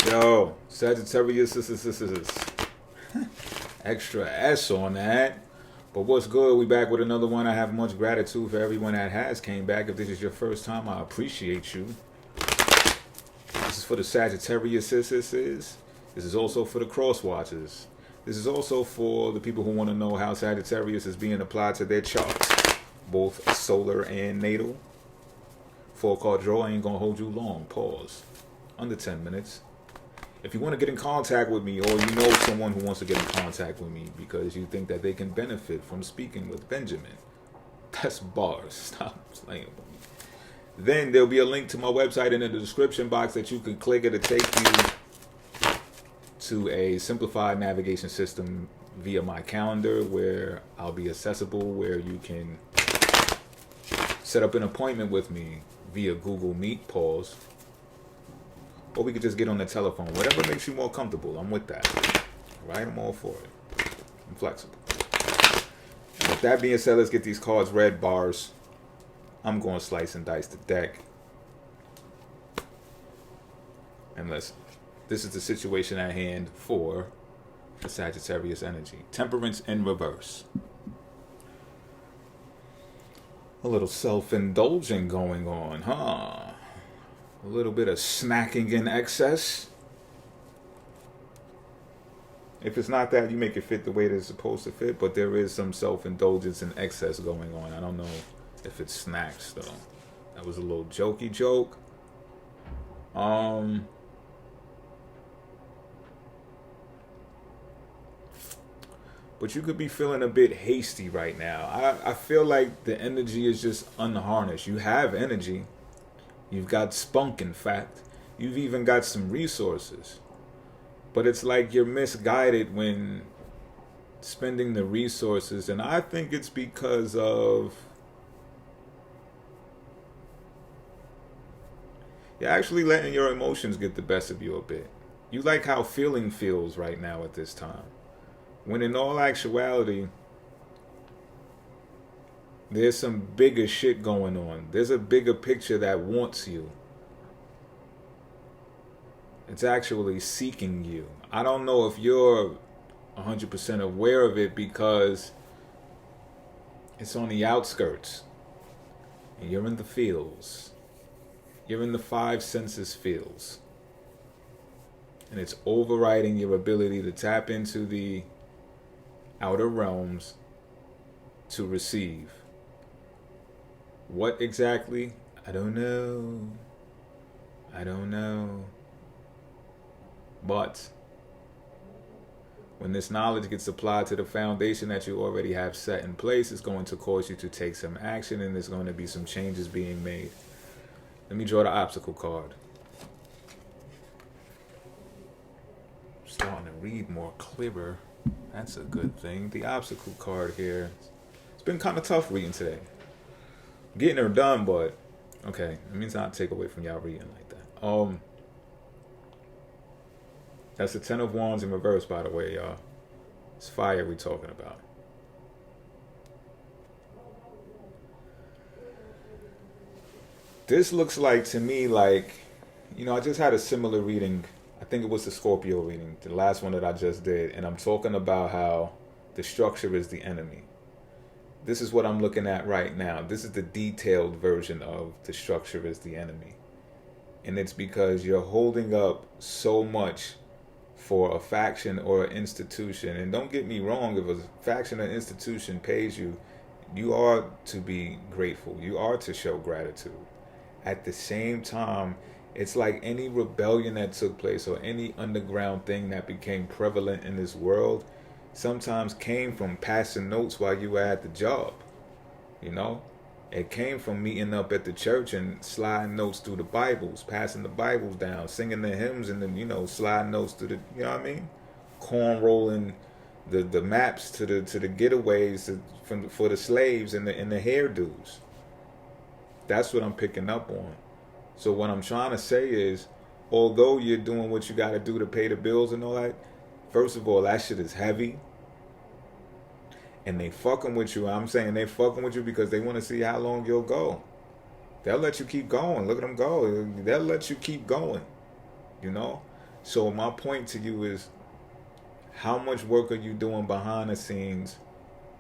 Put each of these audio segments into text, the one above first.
Yo, Sagittarius, extra S on that. But what's good? We back with another one. I have much gratitude for everyone that has came back. If this is your first time, I appreciate you. This is for the Sagittarius. This is also for the cross watchers. This is also for the people who want to know how Sagittarius is being applied to their charts, both solar and natal. 4-card draw ain't gonna hold you long. Pause. Under 10 minutes. If you want to get in contact with me, or you know someone who wants to get in contact with me because you think that they can benefit from speaking with Benjamin, that's bars. Stop playing with me. Then there'll be a link to my website in the description box that you can click. It'll take you to a simplified navigation system via my calendar where I'll be accessible, where you can set up an appointment with me via Google Meet, pause. Or we could just get on the telephone. Whatever makes you more comfortable, I'm with that. Right? I'm all for it. I'm flexible. And with that being said, let's get these cards read. Bars. I'm going to slice and dice the deck. And listen. This is the situation at hand for the Sagittarius energy. Temperance in reverse. A little self-indulging going on, huh? A little bit of snacking in excess. If it's not that, you make it fit the way that it's supposed to fit, but there is some self-indulgence in excess going on. I don't know if it's snacks, though. That was a little jokey joke. But you could be feeling a bit hasty right now. I feel like the energy is just unharnessed. You have energy. You've got spunk, in fact. You've even got some resources. But it's like you're misguided when spending the resources. And I think it's because of... you're actually letting your emotions get the best of you a bit. You like how feeling feels right now at this time. When in all actuality, there's some bigger shit going on. There's a bigger picture that wants you. It's actually seeking you. I don't know if you're 100% aware of it because it's on the outskirts. And you're in the fields. You're in the 5 senses fields. And it's overriding your ability to tap into the outer realms to receive. What exactly? I don't know. But when this knowledge gets applied to the foundation that you already have set in place, it's going to cause you to take some action, and there's going to be some changes being made. Let me draw the obstacle card. I'm starting to read more clearer. That's a good thing. The obstacle card here. It's been kind of tough reading today. I'm getting her done, but okay. It means not take away from y'all reading like that. That's the 10 of Wands in reverse, by the way, y'all. It's fire we talking about. This looks like to me like, I just had a similar reading. I think it was the Scorpio reading, the last one that I just did. And I'm talking about how the structure is the enemy. This is what I'm looking at right now. This is the detailed version of the structure is the enemy. And it's because you're holding up so much for a faction or an institution. And don't get me wrong, if a faction or institution pays you, you are to be grateful. You are to show gratitude. At the same time, it's like any rebellion that took place or any underground thing that became prevalent in this world sometimes came from passing notes while you were at the job. It came from meeting up at the church and sliding notes through the Bibles, passing the Bibles down, singing the hymns, and then, sliding notes to the, corn rolling the maps to the getaways for the slaves and the hairdos. That's what I'm picking up on. So what I'm trying to say is, although you're doing what you got to do to pay the bills and all that, first of all, that shit is heavy. And they fucking with you. I'm saying they fucking with you because they want to see how long you'll go. They'll let you keep going. Look at them go. They'll let you keep going. So my point to you is, how much work are you doing behind the scenes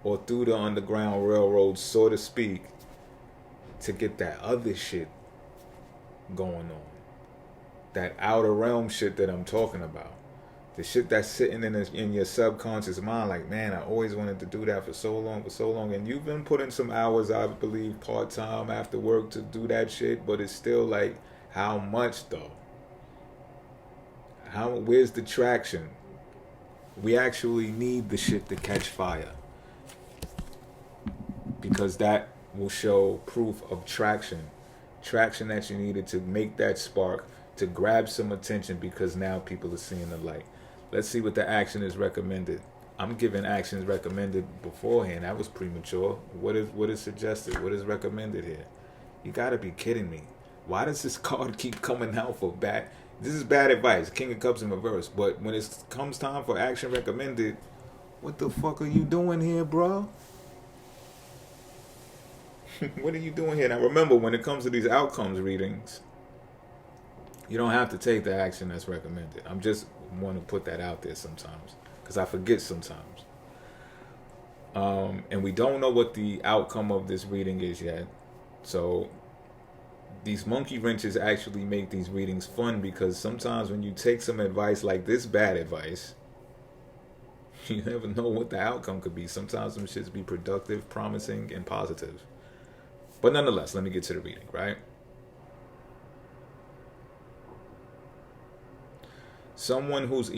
or through the Underground Railroad, so to speak, to get that other shit going on? That outer realm shit that I'm talking about. The shit that's sitting in your subconscious mind, like, man, I always wanted to do that for so long. And you've been putting some hours, I believe, part-time after work to do that shit, but it's still like, how much though? Where's the traction? We actually need the shit to catch fire, because that will show proof of traction that you needed to make that spark, to grab some attention, because now people are seeing the light. Let's see what the action is recommended. I'm giving actions recommended beforehand. That was premature. What is suggested? What is recommended here? You gotta be kidding me. Why does this card keep coming out for bad? This is bad advice. King of Cups in reverse. But when it comes time for action recommended, what the fuck are you doing here, bro? What are you doing here? Now remember, when it comes to these outcomes readings, you don't have to take the action that's recommended. I'm just want to put that out there sometimes, because I forget sometimes. And we don't know what the outcome of this reading is yet. So these monkey wrenches actually make these readings fun, because sometimes when you take some advice like this bad advice, you never know what the outcome could be. Sometimes some shits be productive, promising, and positive. But nonetheless, let me get to the reading, right? Someone who's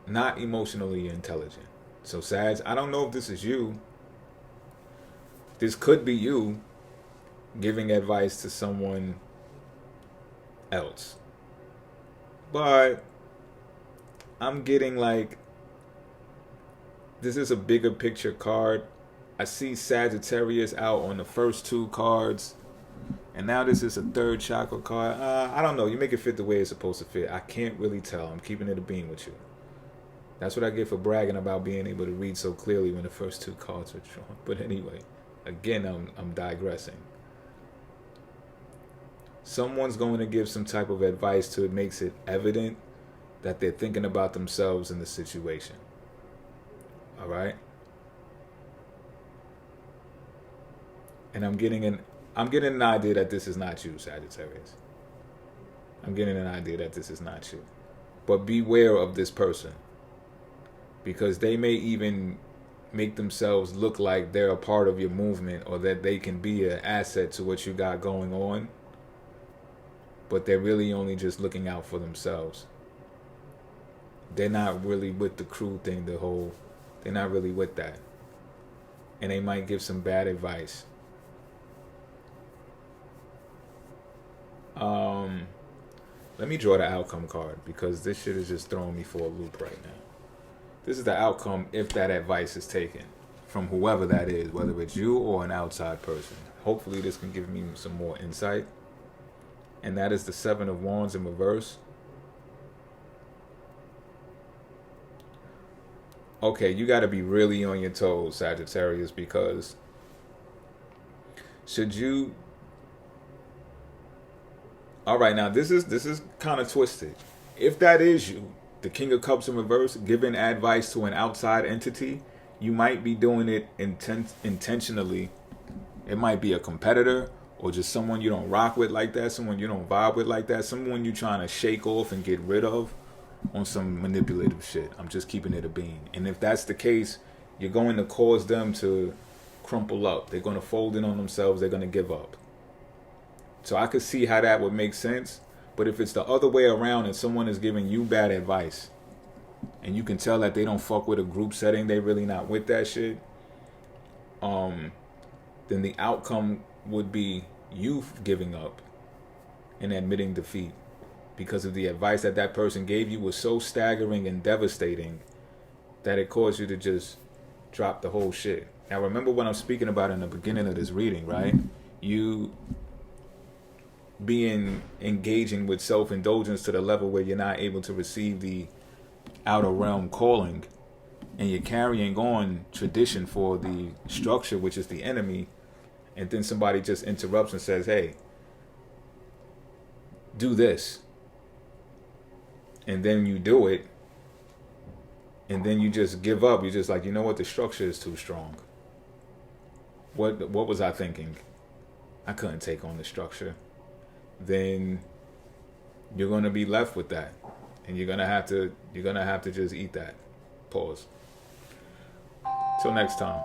not emotionally intelligent. So Sag, I don't know if this is you. This could be you giving advice to someone else. But I'm getting like, this is a bigger picture card. I see Sagittarius out on the first two cards, and now this is a third chakra card. I don't know. You make it fit the way it's supposed to fit. I can't really tell. I'm keeping it a beam with you. That's what I get for bragging about being able to read so clearly when the first two cards are drawn. But anyway, again, I'm digressing. Someone's going to give some type of advice to it, makes it evident that they're thinking about themselves in the situation. All right? And I'm getting an idea that this is not you, Sagittarius. I'm getting an idea that this is not you. But beware of this person, because they may even make themselves look like they're a part of your movement, or that they can be an asset to what you got going on, but they're really only just looking out for themselves. They're not really with the crew thing, they're not really with that. And they might give some bad advice. Let me draw the outcome card, because this shit is just throwing me for a loop right now. This is the outcome if that advice is taken from whoever that is, whether it's you or an outside person. Hopefully this can give me some more insight. And that is the Seven of Wands in reverse. Okay, you got to be really on your toes, Sagittarius, because should you... All right, now this is kind of twisted. If that is you, the King of Cups in reverse, giving advice to an outside entity, you might be doing it intentionally. It might be a competitor, or just someone you don't rock with like that, someone you don't vibe with like that, someone you're trying to shake off and get rid of on some manipulative shit. I'm just keeping it a bean. And if that's the case, you're going to cause them to crumple up. They're going to fold in on themselves. They're going to give up. So I could see how that would make sense. But if it's the other way around and someone is giving you bad advice, and you can tell that they don't fuck with a group setting, they really not with that shit, then the outcome would be you giving up and admitting defeat, because of the advice that that person gave you was so staggering and devastating that it caused you to just drop the whole shit. Now remember what I'm speaking about in the beginning of this reading, right? You being engaging with self-indulgence to the level where you're not able to receive the outer realm calling, and you're carrying on tradition for the structure, which is the enemy, and then somebody just interrupts and says, hey, do this. and then you do it, and then you just give up. You're just like, you know what, the structure is too strong. What was I thinking? I couldn't take on the structure. Then you're gonna be left with that, and you're gonna have to just eat that. Pause. Till next time.